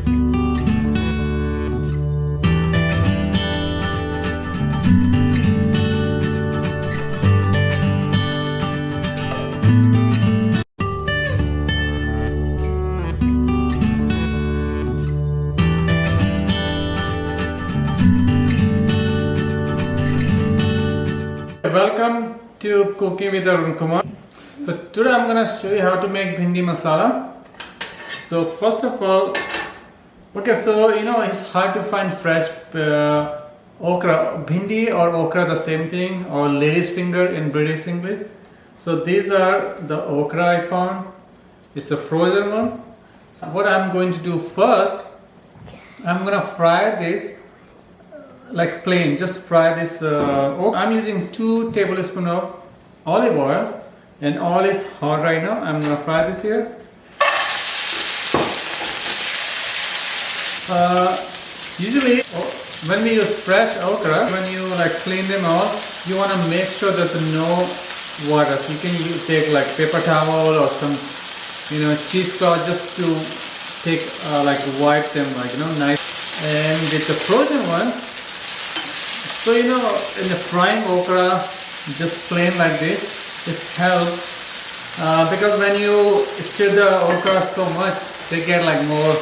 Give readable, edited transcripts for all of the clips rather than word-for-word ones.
Welcome to Cooking with Arun Kumar. So today I'm going to show you how to make Bhindi masala. So first of all, so it's hard to find fresh okra. Bhindi or okra, the same thing, or lady's finger in British English. So these are the okra I found. It's a frozen one. So what I'm going to do first, I'm going to fry this like plain, just fry this. I'm using 2 tablespoons of olive oil, and oil is hot right now. I'm gonna fry this here. Usually when we use fresh okra, when you like clean them all, you want to make sure there's no water. So you can take like paper towel or some cheesecloth just to take like wipe them nice. And with the frozen one, so in the frying okra, just plain like this, it helps because when you stir the okra so much, they get like more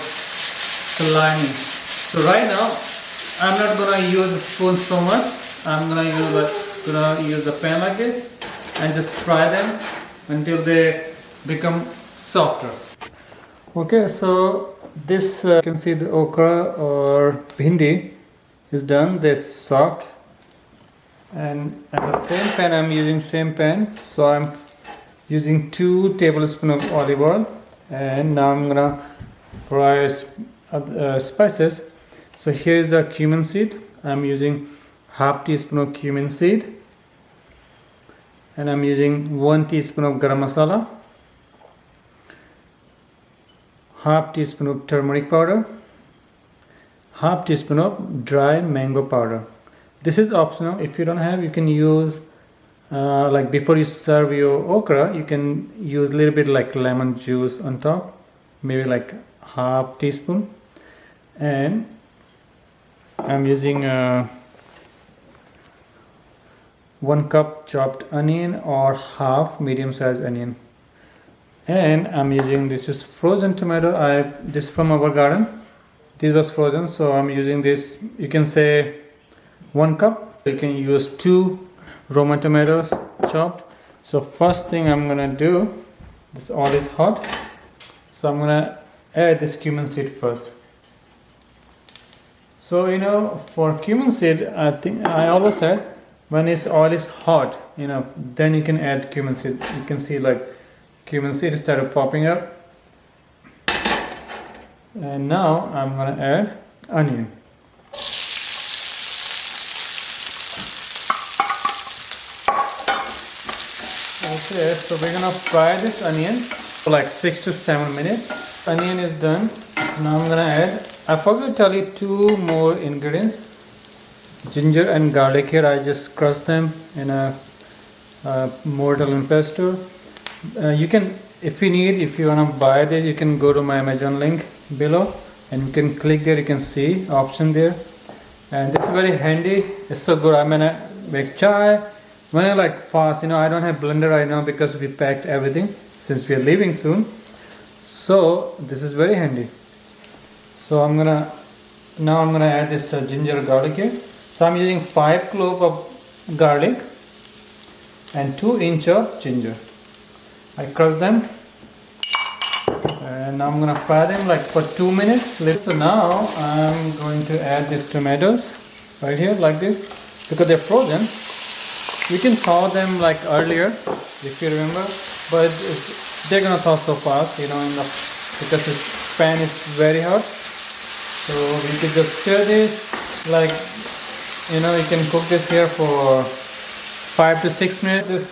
slimy. So right now, I'm not gonna use a spoon so much. I'm gonna use a pan like this and just fry them until they become softer. Okay, so this you can see the okra or bhindi is done. They're soft. And at the same pan, I'm using same pan, so I'm using 2 tablespoons of olive oil, and now I'm gonna fry spices. So here is the cumin seed. I'm using half teaspoon of cumin seed, and I'm using 1 teaspoon of garam masala, half teaspoon of turmeric powder, half teaspoon of dry mango powder. This is optional. If you don't have, you can use like before you serve your okra, you can use a little bit like lemon juice on top, maybe like half teaspoon. And I'm using 1 cup chopped onion or half medium-sized onion. And I'm using, this is frozen tomato. This from our garden. This was frozen, so I'm using this. You can say 1 cup. You can use 2 roma tomatoes chopped. So first thing I'm gonna do, this oil is hot, so I'm gonna add this cumin seed first. So for cumin seed, I think I always said when this oil is hot, then you can add cumin seed. You can see like cumin seed started popping up. And now I'm gonna add onion. Okay, so we're gonna fry this onion for like 6 to 7 minutes. Onion is done. Now I'm gonna add, I forgot to tell you 2 more ingredients. Ginger and garlic here. I just crushed them in a mortar and pestle. You can, if you wanna buy this, you can go to my Amazon link below and you can click there. You can see option there. And this is very handy. It's so good. I'm gonna make chai. When I like fast, I don't have blender right now because we packed everything since we are leaving soon. So this is very handy. So I'm gonna add this ginger garlic here. So I'm using 5 cloves of garlic and 2 inches of ginger. I crushed them, and now I'm gonna fry them like for 2 minutes. So now I'm going to add these tomatoes right here like this because they're frozen. You can thaw them like earlier if you remember, but they're gonna thaw so fast, because this pan is very hot. So we can just stir this like, you can cook this here for 5 to 6 minutes. This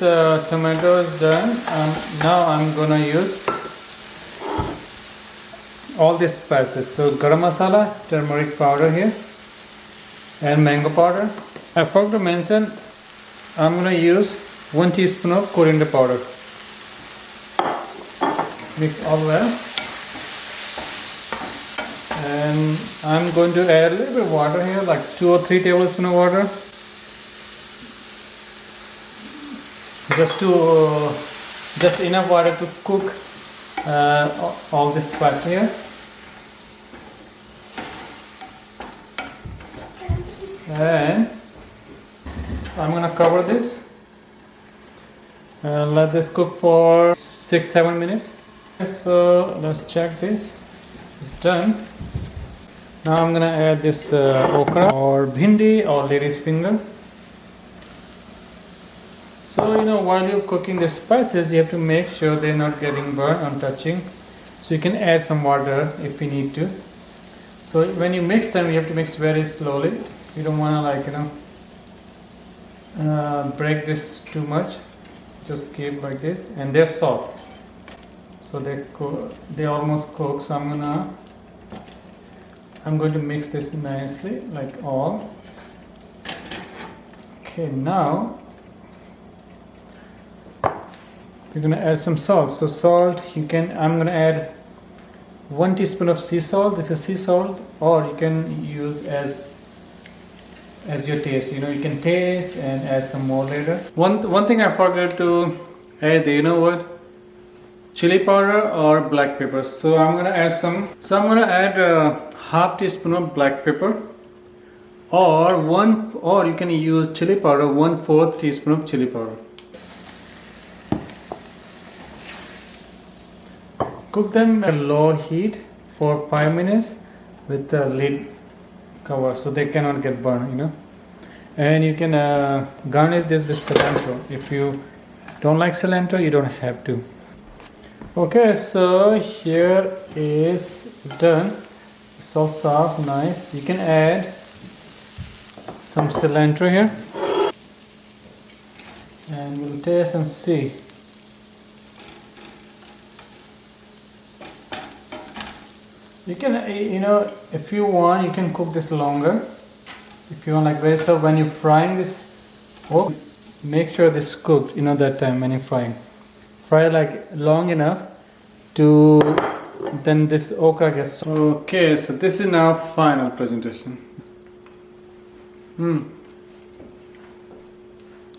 tomato is done. Now I'm gonna use all these spices. So garam masala, turmeric powder here, and mango powder. I forgot to mention, I'm gonna use 1 teaspoon of coriander powder. Mix all well. And I'm going to add a little bit of water here, like 2 or 3 tablespoons of water, just enough water to cook all this spice here. And I'm gonna cover this. Let this cook for 6-7 minutes. So let's check this. It's done. Now I'm gonna add this okra or bhindi or lady's finger. So while you're cooking the spices, you have to make sure they're not getting burnt on touching. So you can add some water if you need to. So when you mix them, you have to mix very slowly. You don't want to break this too much. Just keep like this, and they're soft. So they almost cook. So I'm going to mix this nicely, like all. Okay, now we're gonna add some salt. So salt, I'm gonna add 1 teaspoon of sea salt. This is sea salt, or you can use as your taste. You can taste and add some more later. One thing I forgot to add, what? Chili powder or black pepper. So I'm gonna add some. So I'm gonna add half teaspoon of black pepper, or you can use chili powder, 1/4 teaspoon of chili powder. Cook them at low heat for 5 minutes with the lid cover, so they cannot get burned. And you can garnish this with cilantro. If you don't like cilantro, you don't have to. Okay, so here is done. It's all soft, nice. You can add some cilantro here, and we'll taste and see. You can, if you want, you can cook this longer. If you want, like very soft, when you're frying this, make sure this cooked. That time when you're frying, fry like long enough to then this okra gets. Okay, so this is now final presentation.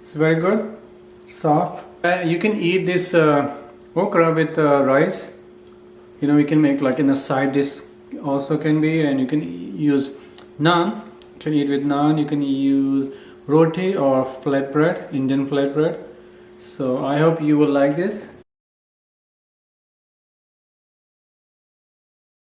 It's very good, soft. You can eat this okra with rice. We can make like in a side dish also can be, and you can use naan. You can eat with naan. You can use roti or flatbread, Indian flatbread. So I hope you will like this.